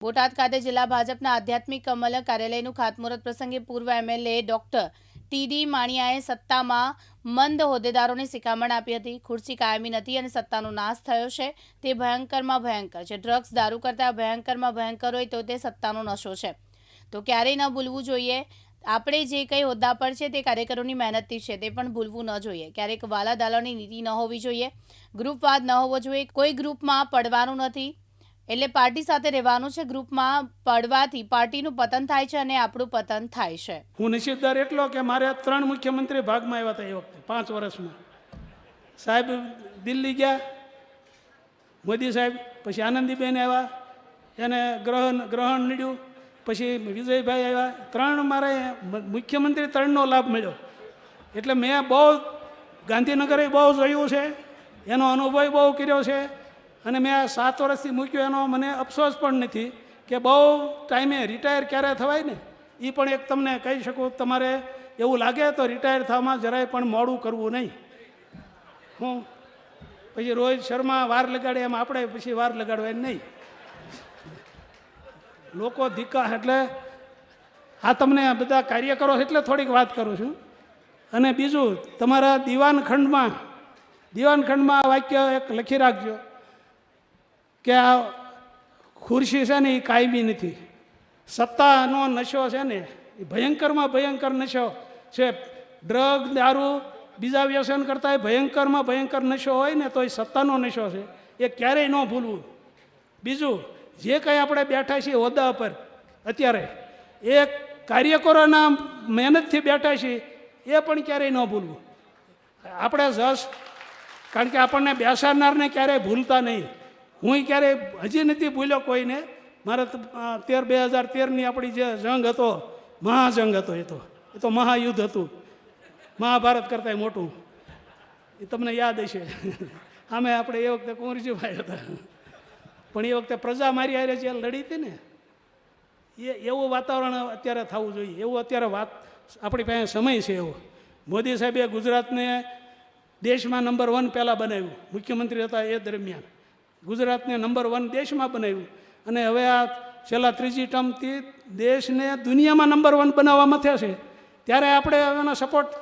બોટાદ ખાતે જિલ્લા ભાજપના આધ્યાત્મિક કમલ કાર્યાલયનું ખાતમુહૂર્ત પ્રસંગે પૂર્વ એમએલએ ડોક્ટર ટી.ડી. માણિયાએ સત્તામાં મંદ હોદ્દેદારોને શિખામણ આપી હતી. ખુરશી કાયમી નથી અને સત્તાનો નાશ થયો છે. તે ભયંકરમાં ભયંકર છે. ડ્રગ્સ દારૂ કરતાં ભયંકરમાં ભયંકર હોય તો તે સત્તાનો નશો છે. તો ક્યારેય ન ભૂલવું જોઈએ. આપણે જે કંઈ હોદ્દા પર છે તે કાર્યકરોની મહેનતથી છે, તે પણ ભૂલવું ન જોઈએ. ક્યારેક વાલા દાલાની નીતિ ન હોવી જોઈએ, ગ્રુપવાદ ન હોવો જોઈએ. કોઈ ગ્રુપમાં પડવાનું નથી એટલે પાર્ટી સાથે રહેવાનું છે. ગ્રુપમાં પડવાથી પાર્ટીનું પતન થાય છે અને આપણું પતન થાય છે. હું નસીબદાર એટલો કે મારે 3 મુખ્યમંત્રી ભાગમાં આવ્યા હતા એ વખતે 5 વર્ષમાં. સાહેબ દિલ્હી ગયા, મોદી સાહેબ, પછી આનંદીબેન આવ્યા, એને ગ્રહણ નડ્યું, પછી વિજયભાઈ આવ્યા. 3 મારે મુખ્યમંત્રી 3નો લાભ મળ્યો. એટલે મેં બહુ ગાંધીનગરે બહુ જોયું છે, એનો અનુભવ બહુ કર્યો છે. અને મેં આ 7 વર્ષથી મૂક્યો એનો મને અફસોસ પણ નથી કે બહુ ટાઈમે રિટાયર ક્યારે થવાય ને એ પણ એક તમને કહી શકું. તમારે એવું લાગે તો રિટાયર થવામાં જરાય પણ મોડું કરવું નહીં. હું પછી રોહિત શર્મા વાર લગાડે એમ આપણે પછી વાર લગાડવાની નહીં. લોકો ધીકા એટલે આ તમને બધા કાર્યકરો એટલે થોડીક વાત કરું છું. અને બીજું, તમારા દીવાનખંડમાં વાક્ય એક લખી રાખજો કે આ ખુરશી છે ને એ કાયમી નથી. સત્તાનો નશો છે ને એ ભયંકરમાં ભયંકર નશો છે. ડ્રગ દારૂ બીજા વ્યસન કરતાં એ ભયંકરમાં ભયંકર નશો હોય ને તો એ સત્તાનો નશો છે, એ ક્યારેય ન ભૂલવું. બીજું, જે કંઈ આપણે બેઠા છીએ હોદ્દા પર અત્યારે, એ કાર્યકરોના મહેનતથી બેઠા છીએ, એ પણ ક્યારેય ન ભૂલવું. આપણે જશ કારણ કે આપણને બેસાડનારને ક્યારેય ભૂલતા નહીં. હું ક્યારેય હજી નથી ભૂલ્યો કોઈને. મારે 2013ની આપણી જે જંગ હતો, મહાજંગ હતો, એ તો મહાયુદ્ધ હતું, મહાભારત કરતાં મોટું. એ તમને યાદ હશે. આમે આપણે એ વખતે કુંવરજીભાઈ હતા, પણ એ વખતે પ્રજા મારી હારે જે લડી હતી ને એવું વાતાવરણ અત્યારે થવું જોઈએ. એવું અત્યારે આપણી પાસે સમય છે એવો. મોદી સાહેબે ગુજરાતને દેશમાં નંબર 1 પહેલાં બનાવ્યું. મુખ્યમંત્રી હતા એ દરમિયાન ગુજરાતને નંબર 1 દેશમાં બનાવ્યું. અને હવે આ છેલ્લા 3જી ટર્મથી દેશને દુનિયામાં નંબર 1 બનાવવામાં થયા છે. ત્યારે આપણે એનો સપોર્ટ,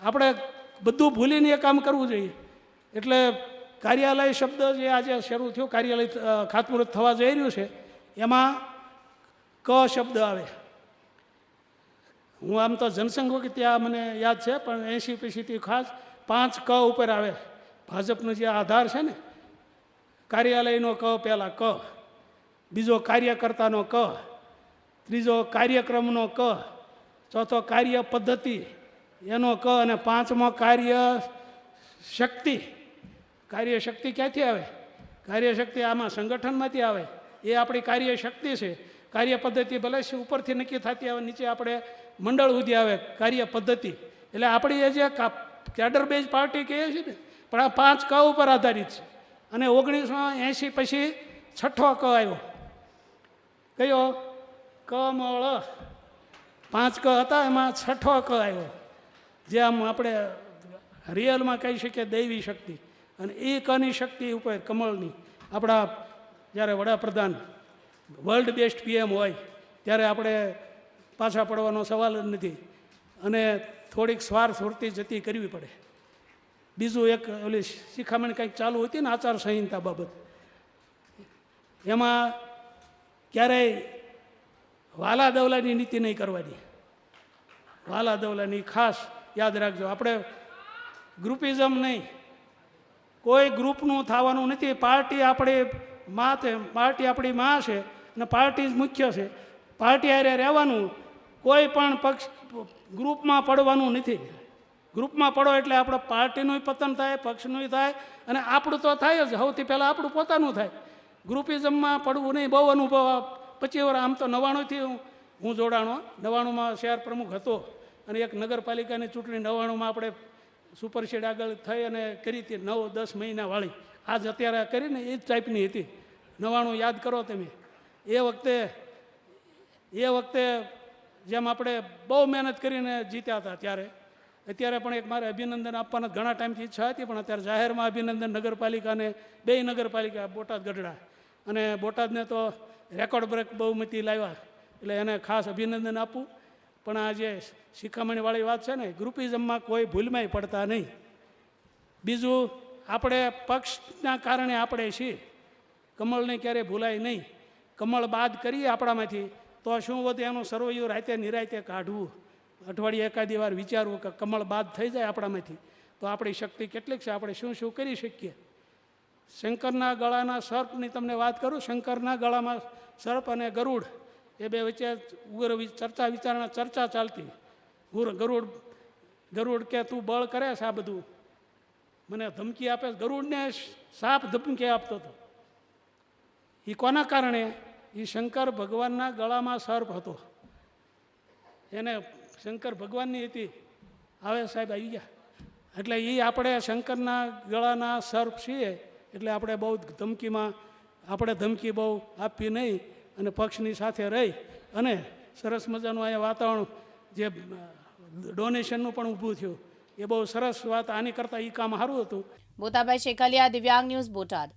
આપણે બધું ભૂલીને એ કામ કરવું જોઈએ. એટલે કાર્યાલય શબ્દ જે આજે શરૂ થયો, કાર્યાલય ખાતમુહૂર્ત થવા જઈ રહ્યું છે, એમાં ક શબ્દ આવે. હું આમ તો જનસંઘ વખતે ત્યાં મને યાદ છે, પણ 80 પછીથી ખાસ 5 ક ઉપર આવે. ભાજપનો જે આધાર છે ને, કાર્યાલયનો ક પહેલાં ક, બીજો કાર્યકર્તાનો ક, ત્રીજો કાર્યક્રમનો ક, ચોથો કાર્ય પદ્ધતિ એનો ક, અને 5મો કાર્ય શક્તિ. કાર્ય શક્તિ ક્યાંથી આવે? કાર્ય શક્તિ આમાં સંગઠનમાંથી આવે. એ આપણી કાર્ય શક્તિ છે. કાર્ય પદ્ધતિ ભલે ઉપરથી નક્કી થતી આવે, નીચે આપણે મંડળ સુધી આવે કાર્ય પદ્ધતિ. એટલે આપણી એ જે કેડર બેઝ પાર્ટી કહીએ છીએ ને, પણ આ 5 ક ઉપર આધારિત છે. અને 1980 પછી 6ઠો ક આવ્યો. કયો? કમળ. 5 ક હતા, એમાં 6ઠો ક આવ્યો, જે આમ આપણે રિયલમાં કહી શકીએ દૈવી શક્તિ. અને એ કની શક્તિ ઉપર કમળની, આપણા જ્યારે વડાપ્રધાન વર્લ્ડ બેસ્ટ PM હોય ત્યારે આપણે પાછા પડવાનો સવાલ જ નથી. અને થોડીક સ્વાર્થ વૃત્તિ જતી કરવી પડે. બીજું એક ઓલી શિખામણ કંઈક ચાલુ હતી ને આચાર સંહિતા બાબત, એમાં ક્યારેય વાલા દવલાની નીતિ નહીં કરવાની. વાલા દવલાની ખાસ યાદ રાખજો. આપણે ગ્રુપિઝમ નહીં, કોઈ ગ્રુપનું થવાનું નથી. પાર્ટી આપણી માં છે, પાર્ટી આપણી માં છે અને પાર્ટી જ મુખ્ય છે. પાર્ટી હારે રહેવાનું. કોઈ પણ પક્ષ ગ્રુપમાં પડવાનું નથી. ગ્રુપમાં પડો એટલે આપણે પાર્ટીનું પતન થાય, પક્ષનું થાય, અને આપણું તો થાય જ. સૌથી પહેલાં આપણું પોતાનું થાય. ગ્રુપિઝમમાં પડવું નહીં. બહુ અનુભવ. 25 વર્ષ આમ તો 99થી હું જોડાણો. 99માં શહેર પ્રમુખ હતો, અને એક નગરપાલિકાની ચૂંટણી 99માં આપણે સુપરસીડ આગળ થઈ અને કરી હતી, 9-10 મહિનાવાળી. આજ અત્યારે કરીને એ જ ટાઈપની હતી. 99 યાદ કરો તમે. એ વખતે જેમ આપણે બહુ મહેનત કરીને જીત્યા હતા ત્યારે. અત્યારે પણ એક મારે અભિનંદન આપવાના ઘણા ટાઈમથી ઈચ્છા હતી, પણ અત્યારે જાહેરમાં અભિનંદન નગરપાલિકાને, 2 નગરપાલિકા બોટાદ ગઢડા અને બોટાદને તો રેકોર્ડ બ્રેક બહુમતી લાવ્યા, એટલે એને ખાસ અભિનંદન આપું. પણ આ જે શિખામણીવાળી વાત છે ને, ગ્રુપિઝમમાં કોઈ ભૂલમાંય પડતા નહીં. બીજું, આપણે પક્ષના કારણે આપણે છીએ, કમળને ક્યારેય ભૂલાય નહીં. કમળ બાદ કરીએ આપણામાંથી તો શું વધે એનું સર્વૈયું રાતે નિરાતે કાઢવું, અઠવાડિયે એકાદી વાર વિચારવું કે કમળ બાદ થઈ જાય આપણામાંથી તો આપણી શક્તિ કેટલીક છે, આપણે શું શું કરી શકીએ. શંકરના ગળાના સર્પની તમને વાત કરું. શંકરના ગળામાં સર્પ અને ગરુડ એ બે વચ્ચે ઉગ્ર ચર્ચા ચાલતી. ગરુડ કે તું બળ કરે છે, આ બધું મને ધમકી આપે. ગરુડને સાપ ધમકી આપતો હતો. એ કોના કારણે? એ શંકર ભગવાનના ગળામાં સર્પ હતો, એને શંકર ભગવાનની હતી. આવે સાહેબ આવી ગયા. એટલે એ આપણે શંકરના ગળાના સર્પ છીએ, એટલે આપણે બહુ ધમકી બહુ આપવી નહીં અને પક્ષની સાથે રહી અને સરસ મજાનું અહીંયા વાતાવરણ જે ડોનેશનનું પણ ઊભું થયું એ બહુ સરસ વાત. આની કરતાં એ કામ સારું હતું. બોતાભાઈ શેખલિયા, દિવ્યાંગ ન્યૂઝ, બોટાદ.